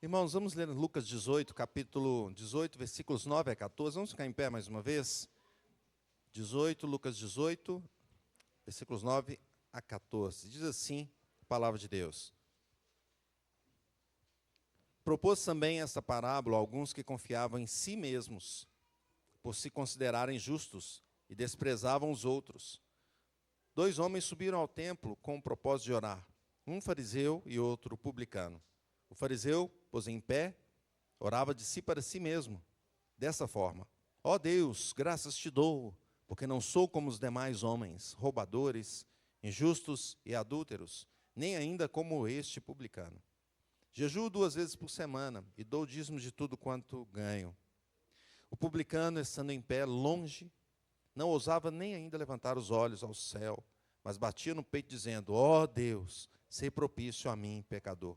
Irmãos, vamos ler Lucas 18, capítulo 18, versículos 9 a 14. Vamos ficar em pé mais uma vez? Lucas 18, versículos 9 a 14. Diz assim a palavra de Deus. Propôs também esta parábola a alguns que confiavam em si mesmos, por se considerarem justos, e desprezavam os outros. 2 homens subiram ao templo com o propósito de orar, um fariseu e outro publicano. O fariseu, pôs em pé, orava de si para si mesmo, dessa forma: ó Deus, graças te dou, porque não sou como os demais homens, roubadores, injustos e adúlteros, nem ainda como este publicano. Jejuo 2 vezes por semana e dou o dízimo de tudo quanto ganho. O publicano, estando em pé, longe, não ousava nem ainda levantar os olhos ao céu, mas batia no peito, dizendo: ó Deus, sei propício a mim, pecador.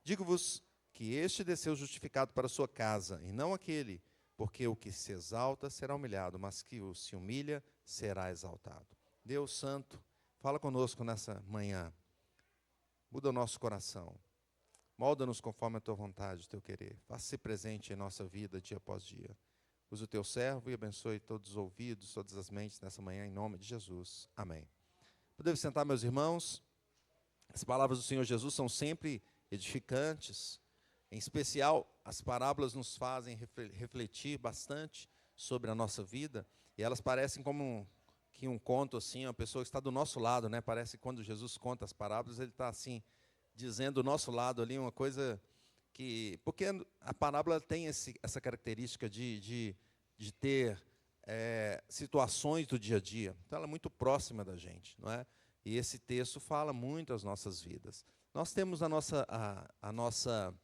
Digo-vos que este desceu justificado para a sua casa, e não aquele, porque o que se exalta será humilhado, mas que o se humilha será exaltado. Deus Santo, fala conosco nessa manhã. Muda o nosso coração. Molda-nos conforme a tua vontade, o teu querer. Faça-se presente em nossa vida, dia após dia. Use o teu servo e abençoe todos os ouvidos, todas as mentes nessa manhã, em nome de Jesus. Amém. Podemos sentar, meus irmãos? As palavras do Senhor Jesus são sempre edificantes. Em especial, as parábolas nos fazem refletir bastante sobre a nossa vida, e elas parecem como que um conto assim, uma pessoa que está do nosso lado, né? Parece que quando Jesus conta as parábolas, ele está assim, dizendo do nosso lado ali uma coisa que... Porque a parábola tem essa característica de ter situações do dia a dia. Então, ela é muito próxima da gente, não é? E esse texto fala muito às nossas vidas. Nós temos a nossa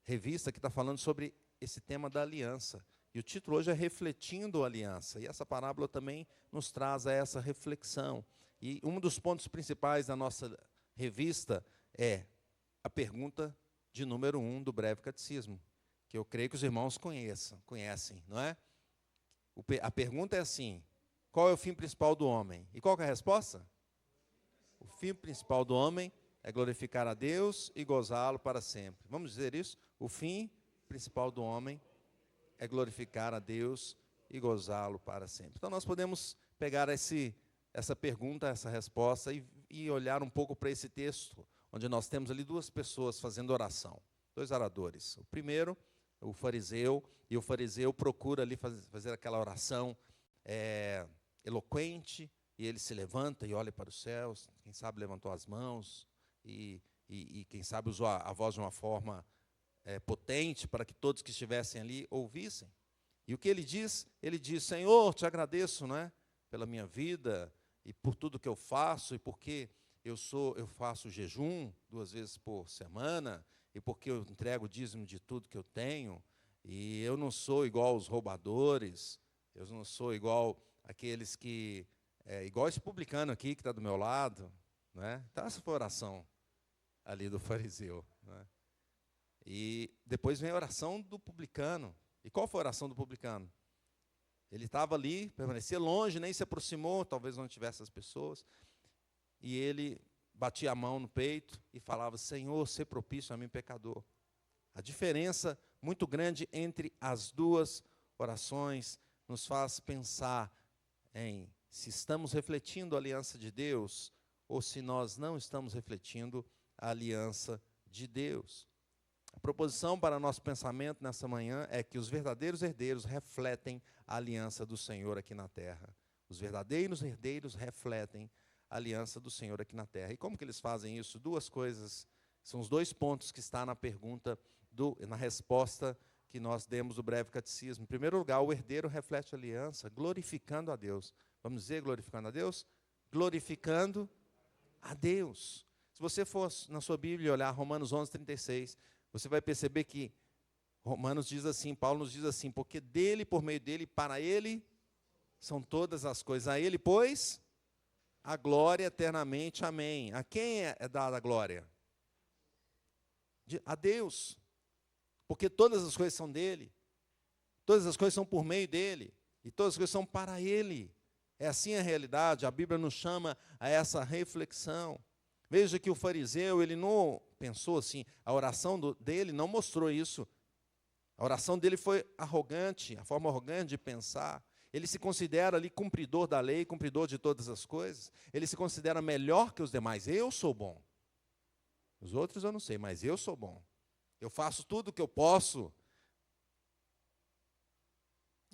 revista que está falando sobre esse tema da aliança. E o título hoje é Refletindo a Aliança. E essa parábola também nos traz a essa reflexão. E um dos pontos principais da nossa revista é a pergunta de número 1 do Breve Catecismo, que eu creio que os irmãos conhecem, não é? A pergunta é assim: qual é o fim principal do homem? E qual é a resposta? O fim principal do homem é glorificar a Deus e gozá-lo para sempre. Vamos dizer isso? O fim principal do homem é glorificar a Deus e gozá-lo para sempre. Então, nós podemos pegar essa pergunta, essa resposta, e olhar um pouco para esse texto, onde nós temos ali 2 pessoas fazendo oração, 2 oradores. O primeiro, o fariseu, e o fariseu procura ali fazer aquela oração eloquente, e ele se levanta e olha para os céus, quem sabe levantou as mãos, e quem sabe usou a voz de uma forma potente para que todos que estivessem ali ouvissem. E o que ele diz? Ele diz: Senhor, te agradeço, não é, pela minha vida e por tudo que eu faço, e porque eu faço jejum 2 vezes por semana, e porque eu entrego o dízimo de tudo que eu tenho, e eu não sou igual aos roubadores, eu não sou igual aqueles que... igual esse publicano aqui que está do meu lado, não é? Então, essa foi a oração ali do fariseu, não é? E depois vem a oração do publicano. E qual foi a oração do publicano? Ele estava ali, permanecia longe, nem se aproximou, talvez não tivesse as pessoas, e ele batia a mão no peito e falava: Senhor, sê propício a mim, pecador. A diferença muito grande entre as 2 orações nos faz pensar em se estamos refletindo a aliança de Deus ou se nós não estamos refletindo a aliança de Deus. A proposição para nosso pensamento nessa manhã é que os verdadeiros herdeiros refletem a aliança do Senhor aqui na terra. Os verdadeiros herdeiros refletem a aliança do Senhor aqui na terra. E como que eles fazem isso? 2 coisas, são os 2 pontos que está na pergunta, na resposta que nós demos do Breve Catecismo. Em primeiro lugar, o herdeiro reflete a aliança, glorificando a Deus. Vamos dizer glorificando a Deus? Glorificando a Deus. Se você for na sua Bíblia e olhar Romanos 11:36, você vai perceber que Romanos diz assim, Paulo nos diz assim: porque dele, por meio dele, para ele, são todas as coisas. A ele, pois, a glória eternamente. Amém. A quem é dada a glória? A Deus. Porque todas as coisas são dele. Todas as coisas são por meio dele. E todas as coisas são para ele. É assim a realidade. A Bíblia nos chama a essa reflexão. Veja que o fariseu, ele não pensou assim, a oração dele não mostrou isso. A oração dele foi arrogante, a forma arrogante de pensar. Ele se considera ali cumpridor da lei, cumpridor de todas as coisas. Ele se considera melhor que os demais. Eu sou bom. Os outros eu não sei, mas eu sou bom. Eu faço tudo o que eu posso.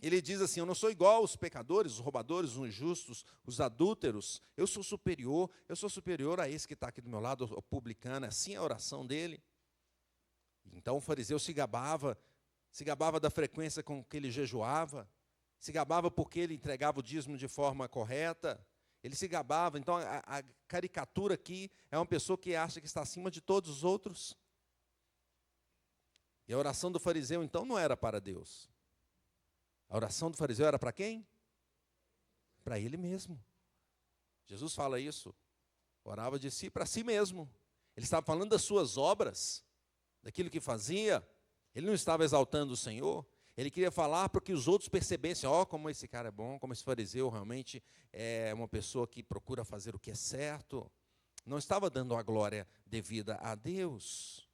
Ele diz assim, eu não sou igual aos pecadores, os roubadores, os injustos, os adúlteros. Eu sou superior a esse que está aqui do meu lado, o publicano. Assim é a oração dele. Então o fariseu se gabava da frequência com que ele jejuava, se gabava porque ele entregava o dízimo de forma correta, ele se gabava. Então a caricatura aqui é uma pessoa que acha que está acima de todos os outros. E a oração do fariseu, então, não era para Deus. A oração do fariseu era para quem? Para ele mesmo. Jesus fala isso. Orava de si para si mesmo. Ele estava falando das suas obras, daquilo que fazia. Ele não estava exaltando o Senhor. Ele queria falar para que os outros percebessem, como esse cara é bom, como esse fariseu realmente é uma pessoa que procura fazer o que é certo. Não estava dando a glória devida a Deus.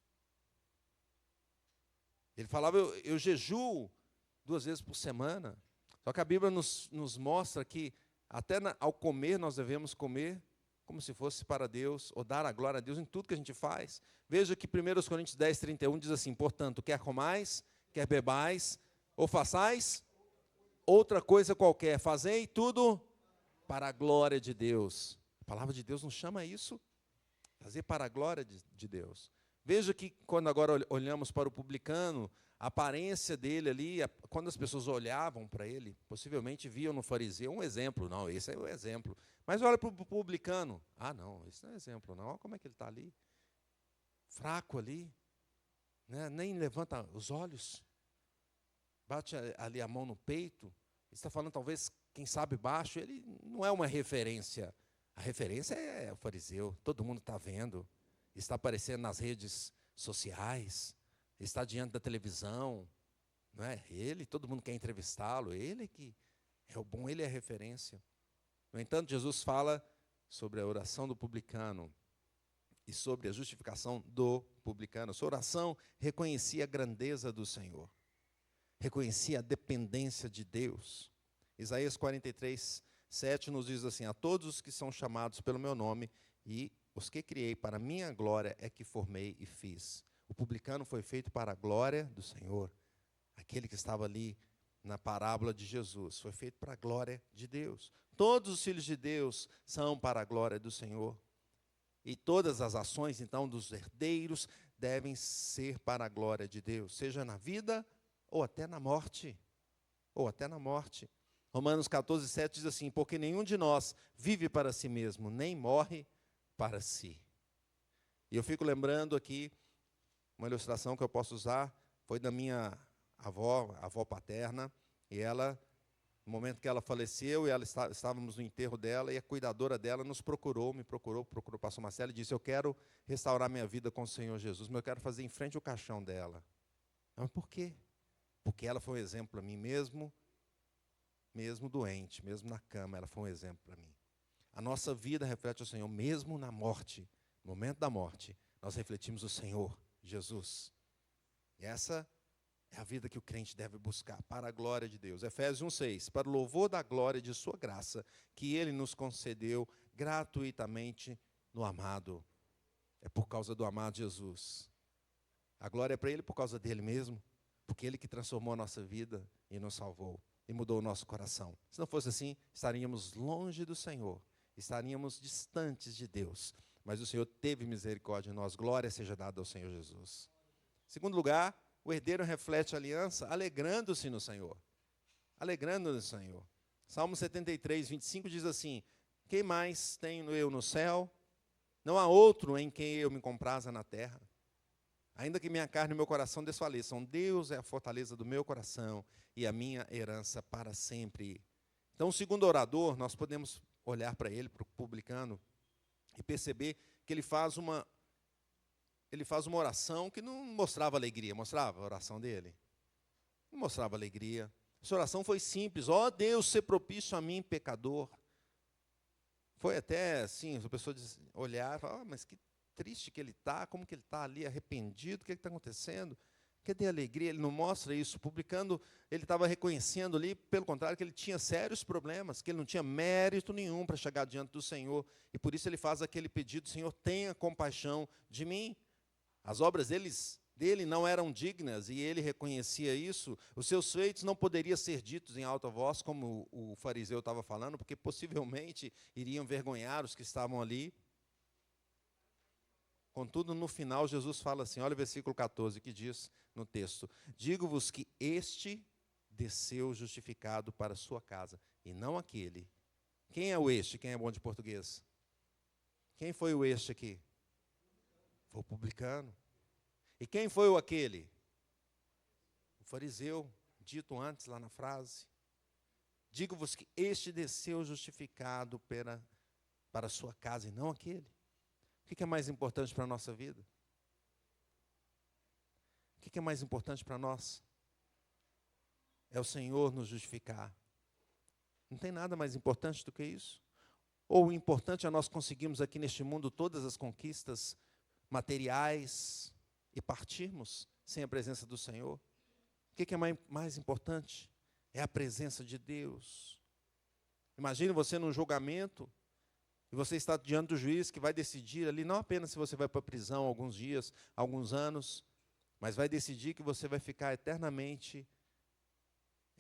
Ele falava, eu jejuo 2 vezes por semana. Só que a Bíblia nos mostra que até ao comer nós devemos comer como se fosse para Deus, ou dar a glória a Deus em tudo que a gente faz. Veja que 1 Coríntios 10, 31 diz assim, portanto, quer comais, quer bebais, ou façais outra coisa qualquer, fazei tudo para a glória de Deus. A palavra de Deus nos chama a isso, fazer para a glória de Deus. Veja que quando agora olhamos para o publicano, a aparência dele ali, quando as pessoas olhavam para ele, possivelmente viam no fariseu um exemplo. Não, esse é o exemplo. Mas olha para o publicano. Não, esse não é exemplo, não. Olha como é que ele está ali. Fraco ali. Né? Nem levanta os olhos. Bate ali a mão no peito. Ele está falando, talvez, quem sabe baixo. Ele não é uma referência. A referência é o fariseu. Todo mundo está vendo. Está aparecendo nas redes sociais. Está diante da televisão. Não é? Ele, todo mundo quer entrevistá-lo. Ele que é o bom, ele é a referência. No entanto, Jesus fala sobre a oração do publicano e sobre a justificação do publicano. Sua oração reconhecia a grandeza do Senhor, reconhecia a dependência de Deus. Isaías 43, 7 nos diz assim, a todos os que são chamados pelo meu nome e os que criei para minha glória é que formei e fiz. O publicano foi feito para a glória do Senhor. Aquele que estava ali na parábola de Jesus, foi feito para a glória de Deus. Todos os filhos de Deus são para a glória do Senhor. E todas as ações, então, dos herdeiros devem ser para a glória de Deus, seja na vida ou até na morte. Ou até na morte. Romanos 14, 7 diz assim, porque nenhum de nós vive para si mesmo, nem morre para si. E eu fico lembrando aqui, uma ilustração que eu posso usar, foi da minha avó paterna, e ela, no momento que ela faleceu, e estávamos no enterro dela, e a cuidadora dela me procurou o pastor Marcelo, e disse, eu quero restaurar minha vida com o Senhor Jesus, mas eu quero fazer em frente ao caixão dela. Mas por quê? Porque ela foi um exemplo para mim, mesmo doente, mesmo na cama, ela foi um exemplo para mim. A nossa vida reflete o Senhor, mesmo na morte, no momento da morte, nós refletimos o Senhor, Jesus. E essa é a vida que o crente deve buscar, para a glória de Deus. Efésios 1,6, para o louvor da glória de sua graça, que Ele nos concedeu gratuitamente no amado. É por causa do amado Jesus. A glória é para Ele por causa dele mesmo, porque Ele que transformou a nossa vida e nos salvou, e mudou o nosso coração. Se não fosse assim, estaríamos longe do Senhor, estaríamos distantes de Deus. Mas o Senhor teve misericórdia de nós, glória seja dada ao Senhor Jesus. Em segundo lugar, o herdeiro reflete a aliança, alegrando-se no Senhor. Alegrando-se no Senhor. Salmo 73, 25 diz assim, quem mais tenho eu no céu? Não há outro em quem eu me compraza na terra. Ainda que minha carne e meu coração desfaleçam, Deus é a fortaleza do meu coração e a minha herança para sempre. Então, segundo o orador, nós podemos olhar para ele, para o publicano, e perceber que ele faz uma oração que não mostrava alegria. Mostrava a oração dele? Não mostrava alegria. Essa oração foi simples. Ó Deus, ser propício a mim, pecador. Foi até assim, a pessoa olhar e falar, mas que triste que ele está, como que ele está ali arrependido, o que está acontecendo? Cadê a alegria? Ele não mostra isso. Publicando, ele estava reconhecendo ali, pelo contrário, que ele tinha sérios problemas, que ele não tinha mérito nenhum para chegar diante do Senhor. E por isso ele faz aquele pedido, Senhor, tenha compaixão de mim. As obras dele não eram dignas, e ele reconhecia isso. Os seus feitos não poderiam ser ditos em alta voz, como o fariseu estava falando, porque possivelmente iriam envergonhar os que estavam ali. Contudo, no final, Jesus fala assim, olha o versículo 14, que diz no texto, digo-vos que este desceu justificado para a sua casa, e não aquele. Quem é o este? Quem é bom de português? Quem foi o este aqui? Foi o publicano. E quem foi o aquele? O fariseu, dito antes lá na frase. Digo-vos que este desceu justificado para a sua casa, e não aquele. O que é mais importante para a nossa vida? O que é mais importante para nós? É o Senhor nos justificar. Não tem nada mais importante do que isso. Ou o importante é nós conseguirmos aqui neste mundo todas as conquistas materiais e partirmos sem a presença do Senhor. O que é mais importante? É a presença de Deus. Imagine você num julgamento, e você está diante do juiz que vai decidir ali, não apenas se você vai para a prisão alguns dias, alguns anos, mas vai decidir que você vai ficar eternamente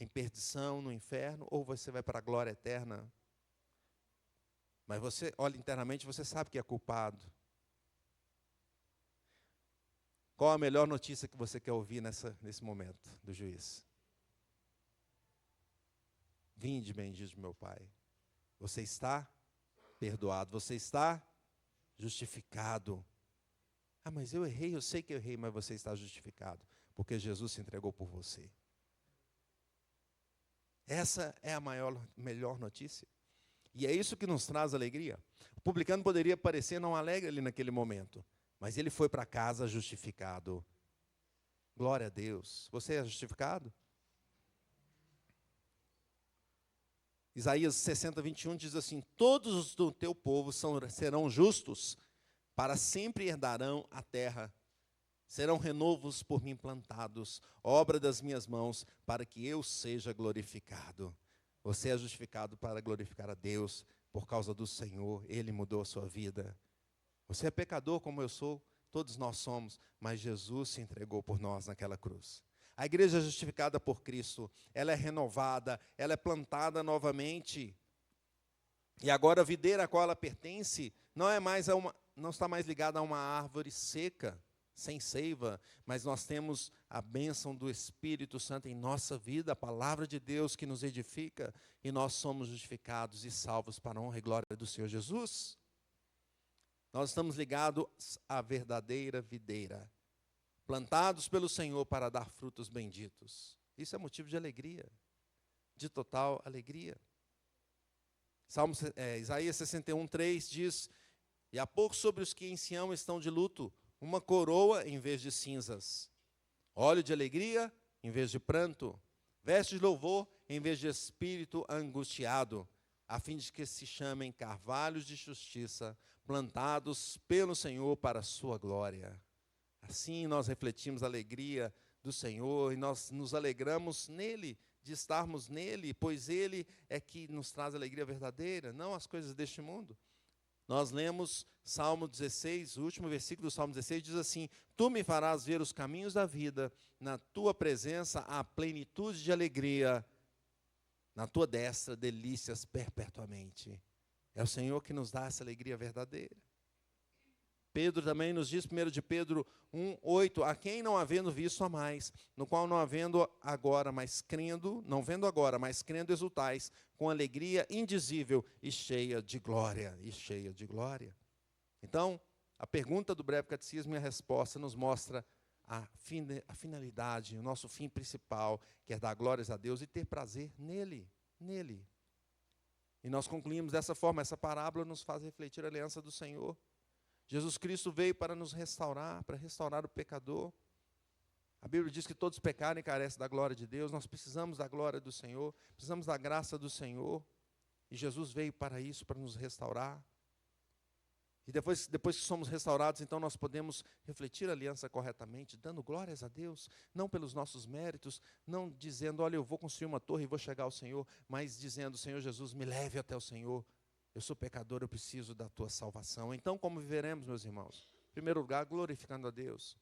em perdição, no inferno, ou você vai para a glória eterna. Mas você olha internamente, você sabe que é culpado. Qual a melhor notícia que você quer ouvir nesse momento do juiz? Vinde, bendito meu Pai. Você está perdoado, você está justificado. Ah, mas eu errei, eu sei que eu errei, mas você está justificado, porque Jesus se entregou por você. Essa é a melhor notícia. E é isso que nos traz alegria. O publicano poderia parecer não alegre ali naquele momento, mas ele foi para casa justificado. Glória a Deus. Você é justificado? Isaías 60, 21 diz assim, todos os do teu povo serão justos, para sempre herdarão a terra. Serão renovos por mim plantados, obra das minhas mãos, para que eu seja glorificado. Você é justificado para glorificar a Deus, por causa do Senhor, Ele mudou a sua vida. Você é pecador como eu sou, todos nós somos, mas Jesus se entregou por nós naquela cruz. A igreja é justificada por Cristo, ela é renovada, ela é plantada novamente. E agora a videira a qual ela pertence não está mais ligada a uma árvore seca, sem seiva, mas nós temos a bênção do Espírito Santo em nossa vida, a palavra de Deus que nos edifica, e nós somos justificados e salvos para a honra e glória do Senhor Jesus. Nós estamos ligados à verdadeira videira, plantados pelo Senhor para dar frutos benditos. Isso é motivo de alegria, de total alegria. Isaías 61, 3 diz, e há pouco sobre os que em Sião estão de luto, uma coroa em vez de cinzas, óleo de alegria em vez de pranto, veste de louvor em vez de espírito angustiado, a fim de que se chamem carvalhos de justiça, plantados pelo Senhor para a sua glória. Assim nós refletimos a alegria do Senhor e nós nos alegramos nele, de estarmos nele, pois ele é que nos traz alegria verdadeira, não as coisas deste mundo. Nós lemos Salmo 16, o último versículo do Salmo 16 diz assim, tu me farás ver os caminhos da vida, na tua presença há plenitude de alegria, na tua destra delícias perpetuamente. É o Senhor que nos dá essa alegria verdadeira. Pedro também nos diz, 1 de Pedro 1, 8, a quem não havendo visto a mais, no qual não havendo agora, mas crendo, não vendo agora, mas crendo exultais, com alegria indizível e cheia de glória, Então, a pergunta do breve catecismo e a resposta nos mostra a finalidade, o nosso fim principal, que é dar glórias a Deus e ter prazer nele. E nós concluímos dessa forma, essa parábola nos faz refletir a aliança do Senhor. Jesus Cristo veio para nos restaurar, para restaurar o pecador. A Bíblia diz que todos pecaram e carecem da glória de Deus. Nós precisamos da glória do Senhor, precisamos da graça do Senhor. E Jesus veio para isso, para nos restaurar. E depois que somos restaurados, então nós podemos refletir a aliança corretamente, dando glórias a Deus, não pelos nossos méritos, não dizendo, olha, eu vou construir uma torre e vou chegar ao Senhor, mas dizendo, Senhor Jesus, me leve até o Senhor. Eu sou pecador, eu preciso da tua salvação. Então, como viveremos, meus irmãos? Em primeiro lugar, glorificando a Deus.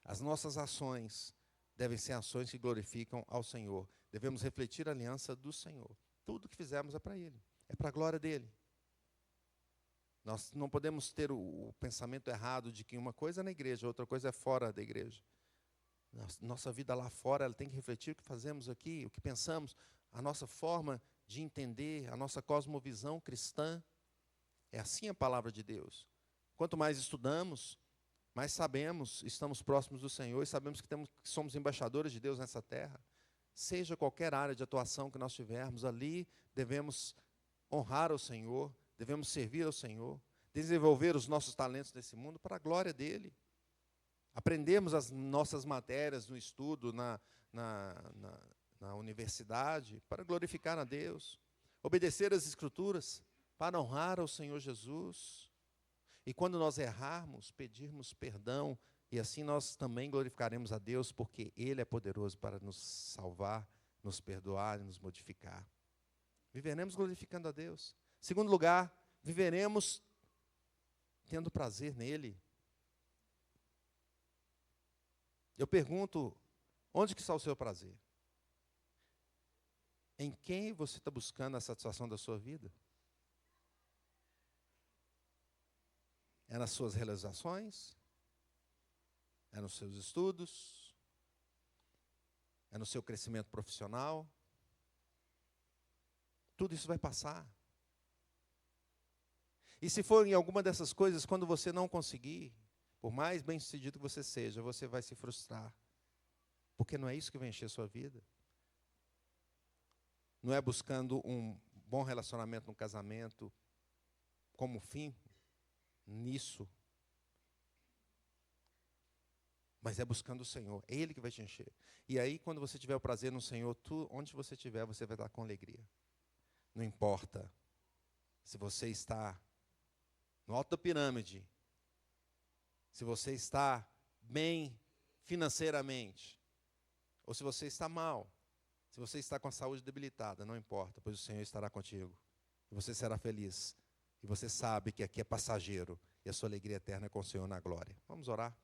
As nossas ações devem ser ações que glorificam ao Senhor. Devemos refletir a aliança do Senhor. Tudo que fizermos é para Ele, é para a glória dEle. Nós não podemos ter o pensamento errado de que uma coisa é na igreja, outra coisa é fora da igreja. Nossa vida lá fora, ela tem que refletir o que fazemos aqui, o que pensamos, a nossa forma de entender, a nossa cosmovisão cristã. É assim a palavra de Deus. Quanto mais estudamos, mais sabemos, estamos próximos do Senhor e sabemos que somos embaixadores de Deus nessa terra. Seja qualquer área de atuação que nós tivermos, ali devemos honrar o Senhor, devemos servir ao Senhor, desenvolver os nossos talentos nesse mundo para a glória dEle. Aprendermos as nossas matérias no estudo, na universidade, para glorificar a Deus. Obedecer às Escrituras para honrar ao Senhor Jesus. E quando nós errarmos, pedirmos perdão, e assim nós também glorificaremos a Deus, porque Ele é poderoso para nos salvar, nos perdoar e nos modificar. Viveremos glorificando a Deus. Segundo lugar, viveremos tendo prazer nele. Eu pergunto, onde que está o seu prazer? Em quem você está buscando a satisfação da sua vida? É nas suas realizações? É nos seus estudos? É no seu crescimento profissional? Tudo isso vai passar. E se for em alguma dessas coisas, quando você não conseguir, por mais bem-sucedido que você seja, você vai se frustrar. Porque não é isso que vai encher a sua vida. Não é buscando um bom relacionamento no casamento como fim nisso. Mas é buscando o Senhor. É Ele que vai te encher. E aí, quando você tiver o prazer no Senhor, onde você estiver, você vai estar com alegria. Não importa se você está no alto da pirâmide, se você está bem financeiramente, ou se você está mal, se você está com a saúde debilitada, não importa, pois o Senhor estará contigo. E você será feliz. E você sabe que aqui é passageiro, e a sua alegria eterna é com o Senhor na glória. Vamos orar?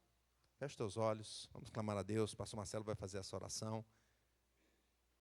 Feche teus olhos, vamos clamar a Deus. O pastor Marcelo vai fazer essa oração.